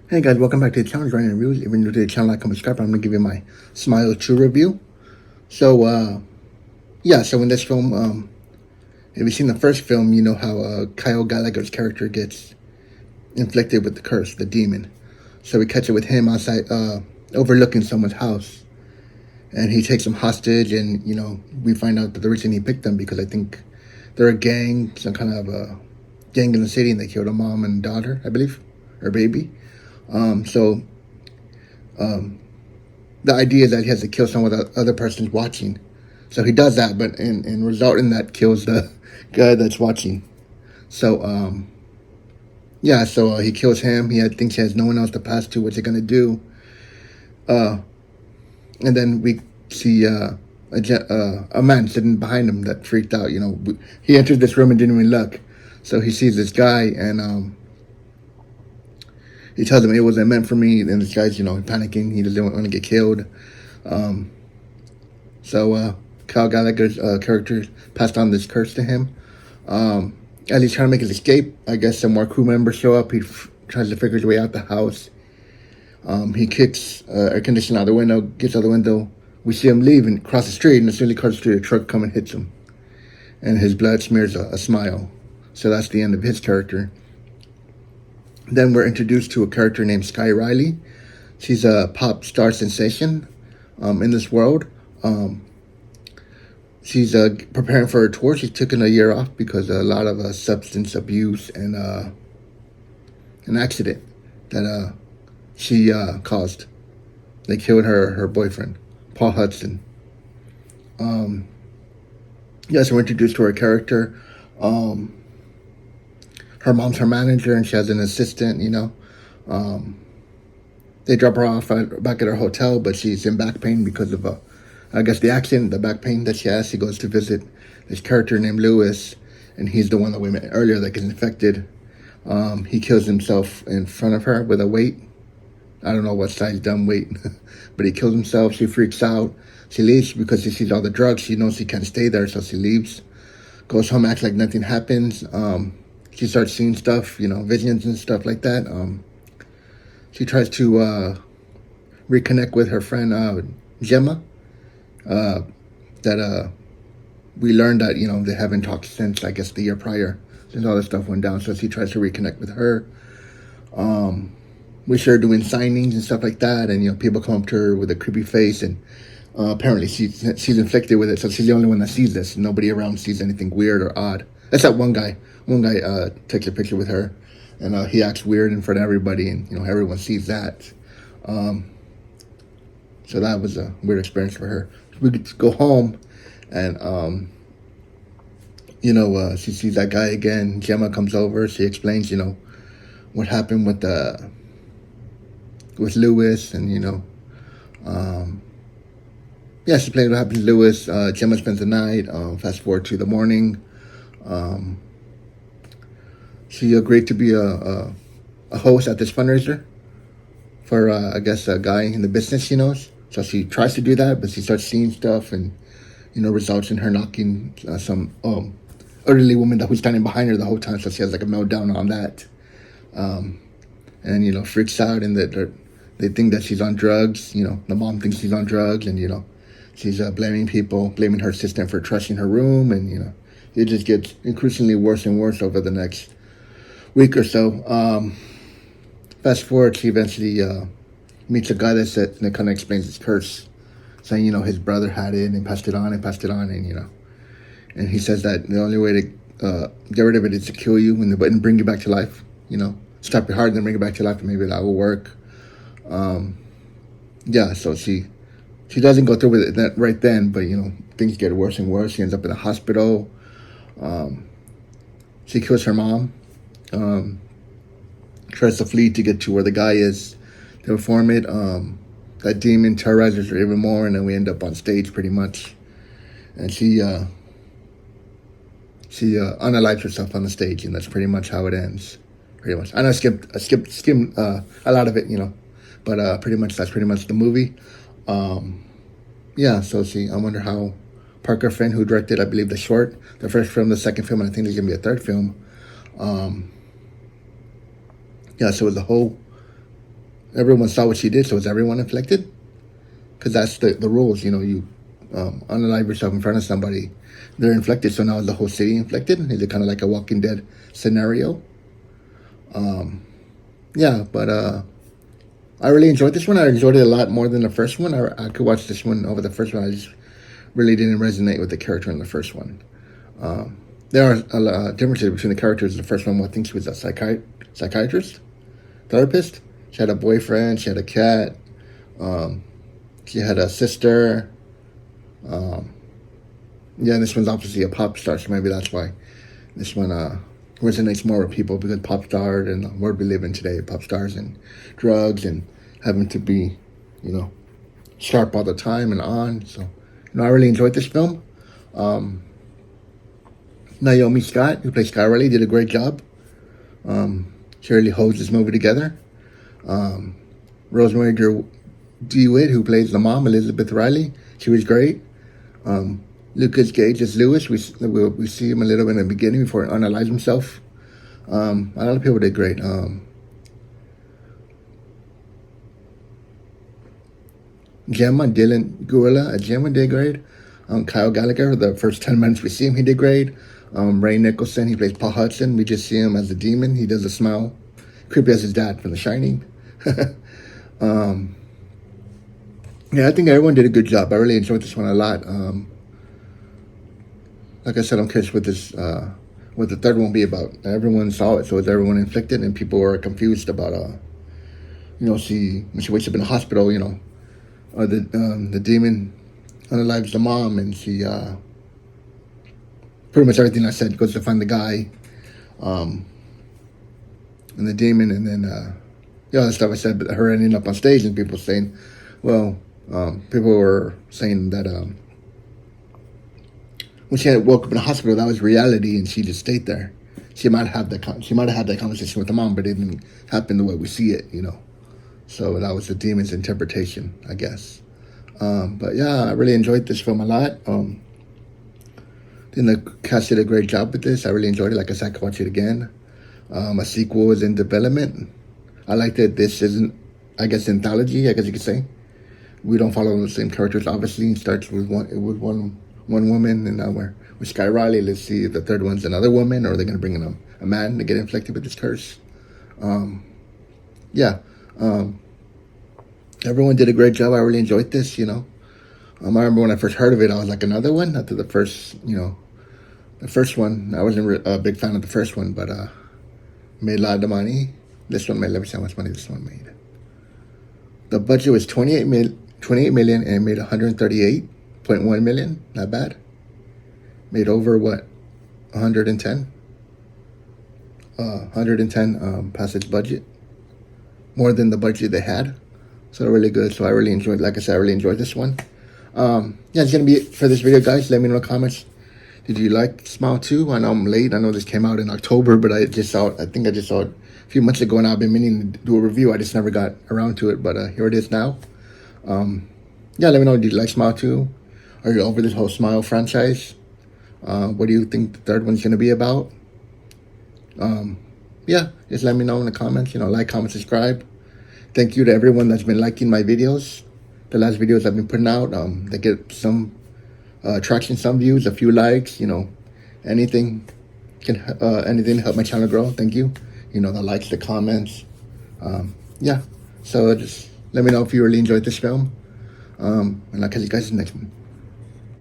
Hey guys, welcome back to the channel. Ryan Reviews. If you're new to the channel, like and subscribe. I'm gonna give you my Smile 2 review. So, so in this film, if you've seen the first film, you know how Kyle Gallagher's character gets inflicted with the curse, the demon. So we catch it with him outside, overlooking someone's house, and he takes them hostage. And we find out that the reason he picked them because I think they're a gang, some kind of a gang in the city, and they killed a mom and daughter, I believe, or baby. So the idea is that he has to kill someone the other person's watching. So he does that, but in result in that kills the guy that's watching. So he kills him. He thinks he has no one else to pass to. What's he gonna do? And then we see a man sitting behind him that freaked out. He entered this room and didn't even look. So he sees this guy and he tells him it wasn't meant for me. And this guy's panicking. He doesn't want to get killed. So Kyle Gallagher's character passed on this curse to him. As he's trying to make his escape, I guess some more crew members show up. He tries to figure his way out the house. He kicks air conditioner out the window, gets out the window. We see him leave and cross the street, and as soon as he crosses the street, a truck comes and hits him. And his blood smears a smile. So that's the end of his character. Then we're introduced to a character named Sky Riley. She's a pop star sensation in this world. She's preparing for her tour. She's taken a year off because a lot of substance abuse and an accident that she caused. They killed her boyfriend, Paul Hudson. So we're introduced to her character. Her mom's her manager, and she has an assistant. They drop her off back at her hotel, but she's in back pain because of I guess the accident, the back pain that she has. She goes to visit this character named Lewis, and he's the one that we met earlier that gets infected. He kills himself in front of her with a weight. I don't know what size dumb weight, but he kills himself. She freaks out. She leaves because she sees all the drugs. She knows she can't stay there, so she leaves. Goes home, acts like nothing happens. She starts seeing stuff, visions and stuff like that. She tries to reconnect with her friend Gemma. That we learned that they haven't talked since I guess the year prior, since all this stuff went down. So she tries to reconnect with her. We started doing signings and stuff like that, and people come up to her with a creepy face, and apparently she's inflicted with it. So she's the only one that sees this. Nobody around sees anything weird or odd. That's that one guy. One guy takes a picture with her, and he acts weird in front of everybody, and everyone sees that. So that was a weird experience for her. We could go home, and she sees that guy again. Gemma comes over. She explains, what happened with Lewis, and she explains what happened to Lewis. Gemma spends the night. Fast forward to the morning. She agreed to be a host at this fundraiser for I guess a guy in the business she knows. So she tries to do that, but she starts seeing stuff, and results in her knocking some elderly woman that was standing behind her the whole time. So she has like a meltdown on that, and freaks out, and they think that she's on drugs. The mom thinks she's on drugs, and she's blaming people, blaming her assistant for trashing her room, and it just gets increasingly worse and worse over the next week or so. Fast forward, she eventually meets a guy that kind of explains his curse, saying his brother had it and passed it on, and he says that the only way to get rid of it is to kill you and bring you back to life. Stop your heart and then bring it back to life, and maybe that will work. So she doesn't go through with it right then, but things get worse and worse. She ends up in the hospital. She kills her mom. Tries to flee to get to where the guy is to perform it. That demon terrorizes her even more, and then we end up on stage pretty much. And she unalives herself on the stage, and that's pretty much how it ends. Pretty much. I know I skimmed a lot of it, but pretty much that's pretty much the movie. So I wonder how Parker Finn, who directed, I believe, the short, the first film, the second film, and I think there's gonna be a third film. So the whole everyone saw what she did, so is everyone inflicted? Because that's the rules. You know, you unalive yourself in front of somebody, they're inflicted. So now is the whole city inflicted? Is it kind of like a Walking Dead scenario? Yeah, but I really enjoyed this one. I enjoyed it a lot more than the first one. I could watch this one over the first one. I just really didn't resonate with the character in the first one. There are a lot of differences between the characters. The first one, I think she was a psychiatrist, therapist. She had a boyfriend. She had a cat. She had a sister. Yeah, and this one's obviously a pop star, so maybe that's why this one resonates more with people, because pop stars and the world we live in today, pop stars and drugs and having to be, you know, sharp all the time and on. So, I really enjoyed this film. Naomi Scott, who plays Sky Riley, did a great job. She really holds this movie together. Rosemary DeWitt, who plays the mom, Elizabeth Riley, she was great. Lucas Gage as Lewis. We see him a little bit in the beginning before he unalives himself. A lot of people did great. Gemma Dylan Gorilla, Gemma did great. Kyle Gallagher, the first 10 minutes we see him, he did great. Ray Nicholson, he plays Paul Hudson. We just see him as a demon. He does a smile. Creepy as his dad from The Shining. Yeah, I think everyone did a good job. I really enjoyed this one a lot. Like I said, I'm curious what the third one will be about. Everyone saw it, so is everyone inflicted? And people were confused about, when she wakes up in the hospital, the demon unalives the mom, and she, pretty much everything I said, goes to find the guy, and the demon, and then, the stuff I said, but her ending up on stage, and people saying, well, people were saying that, when she had woke up in the hospital, that was reality, and she just stayed there. She might have had that conversation with the mom, but it didn't happen the way we see it, So that was the demon's interpretation, I guess. But yeah, I really enjoyed this film a lot. Then the cast did a great job with this. I really enjoyed it. Like I said, I could watch it again. A sequel is in development. I like that this isn't, I guess, anthology, I guess you could say. We don't follow the same characters, obviously. It starts with one woman, and now we're with Sky Riley. Let's see if the third one's another woman, or are they going to bring in a man to get inflicted with this curse? Everyone did a great job. I really enjoyed this, I remember when I first heard of it, I was like, another one? After the first, the first one, I wasn't a big fan of the first one, but made a lot of money. This one made, let me see how much money this one made. The budget was $28 million, and it made $138.1 million. Not bad. Made over what? 110 past its budget. More than the budget they had. So really good. So I really enjoyed, like I said, I really enjoyed this one. It's going to be it for this video, guys. Let me know in the comments. Did you like Smile 2? I know I'm late. I know this came out in October, but I think I just saw it a few months ago, and I've been meaning to do a review. I just never got around to it, but here it is now. Let me know, did you like Smile 2? Are you over this whole Smile franchise? What do you think the third one's going to be about? Just let me know in the comments. Like, comment, subscribe. Thank you to everyone that's been liking my videos. The last videos I've been putting out, they get some traction, some views, a few likes. Anything can help my channel grow. Thank you. The likes, the comments. So just let me know if you really enjoyed this film. And I'll catch you guys in the next one.